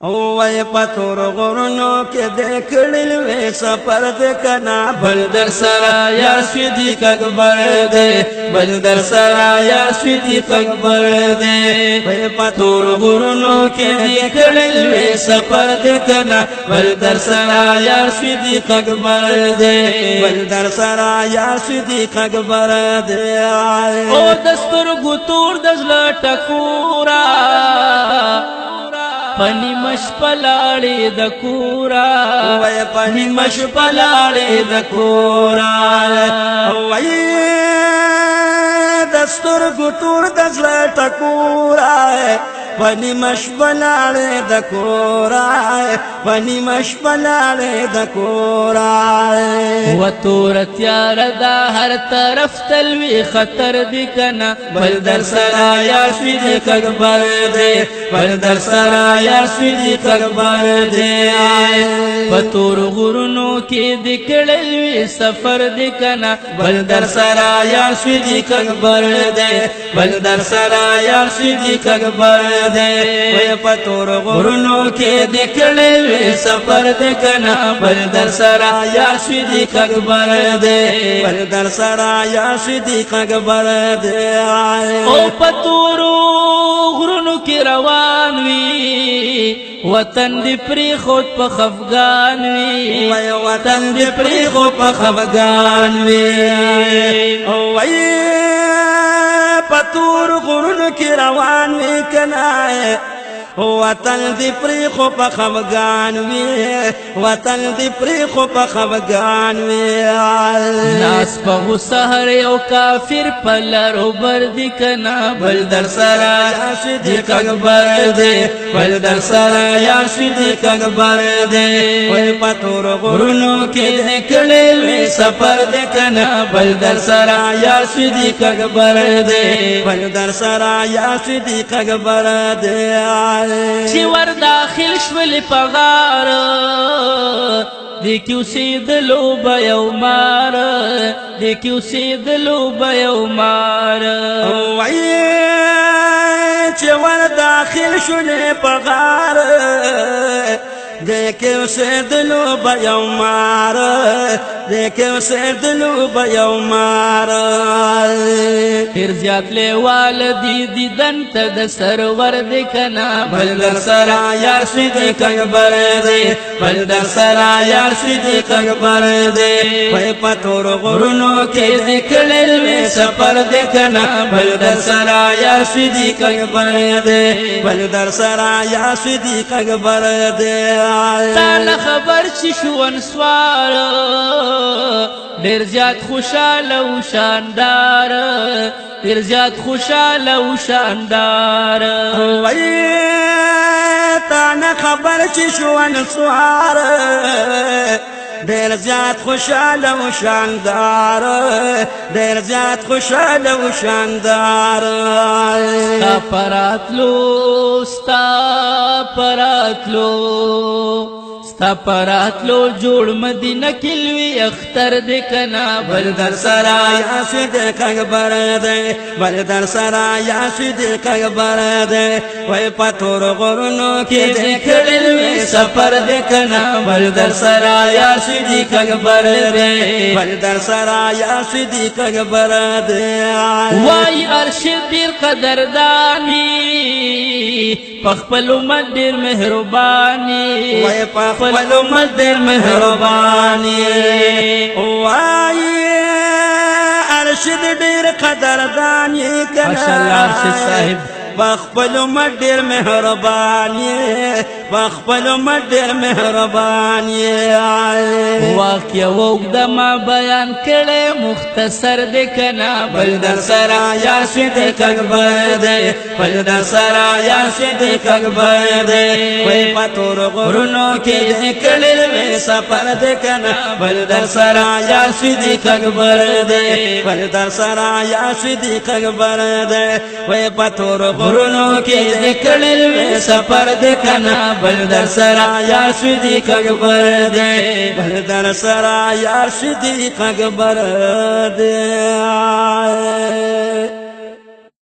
وای پتور غرونو کې د کړل وې سفر د کنا بل در سرا یا صدیق اکبر دې بل در سرا یا صدیق اکبر دې وای پتور غرونو کې د کړل وې سفر د کنا بل در سرا یا صدیق اکبر دې بل در سرا یا صدیق اکبر دې او دستور ګتور دزلا ټکورا پنی مش پلاړې د کورا وای پنی مش پلاړې د کورا وای دستور ګتور د زړه ټکورا پنی مش پلاړې د کورا پنی مش پلاړې د کورا و تور تیار دا هر طرف تلوي خطر دی کنا بل در سرا یا صدیق اکبر دې بل در سرا یا صدیق اکبر دې پتور غرونو کې د کړل وی سفر دی کنا بل در سرا یا صدیق اکبر دې بل در سرا یا صدیق اکبر دې وای پتور غرونو کې د کړل وی سفر دی کنا بل در سرا یا صدیق اکبر دې بل در سرا یا صدیق اکبر دې او پتور غرونو کې روان وی وطن دی پری خود په خفغان وی وای وطن دی پری خود په خفغان وی او وای پتور غرونو کې روان وی کنا وطن دی پری خو په خفغان وی وطن دی پری خو په خفغان وی ناس په سحر او کافر په لارو بر دی کنا بل در سرا یا صدیق اکبر دې بل در سرا یا صدیق اکبر دې وای پتور غرونو کې کړل وی سفر دی کنا بل در سرا یا صدیق اکبر دې بل در سرا یا صدیق اکبر دې چی ور داخل شول پغار دیکھو سیدلو بیو مار دیکھو سیدلو بیو مار وعی چی ور داخل شول پغار دیکھو سیدلو بیو مار دیکھو سیدلو بیو مار پھر زیاد لے والدی دیدن تا دا سرور دکنا بل در سرا یا صدیق اکبر دے بل در سرا یا صدیق اکبر دے وی پتور غرونو کے دکلل میں سفر دکنا بل در سرا یا صدیق اکبر دے بل در سرا یا صدیق اکبر دے تالا خبر چی شوان سوار دیر زیاد خوشحال و شاندار دیر زیاد خوشحال و شاندار وی تانا خبر چی شوان سوار دیر زیاد خوشحال و شاندار دیر زیاد خوشحال و شاندار ستا پراتلو ستا پراتلو ستا پراتلو جوړ مدینه کلوی اختر دکنا بل در سرا یا صدیق اکبر دے بل در سرا یا صدیق اکبر دے وی پتور غرونو کی دکڑل وی سفر دکنا بل در سرا یا صدیق اکبر دے بل در سرا یا صدیق اکبر دے وی ارشد دیر قدردانی پخپل امت دیر مہربانی وی پخپل امت دیر مہربانی وی ارشد دیر قدردانی کنا بخپل امت دیر مہربانی بخپل امت دیر مہربانی واقعہ وقت ما بیان کرے مختصر دکنا بل در سرا یا صدیق اکبر دے بل در سرا یا صدیق اکبر دے وی پتور غرونو کی دکلل میں سفر دکنا بل در سرا یا صدیق اکبر دے بل در سرا یا صدیق اکبر دے وی پتور غرونو کی دکلل میں سفر دکنا بل در سرا یا صدیق اکبر دے بل در سرا یا صدیق اکبر دے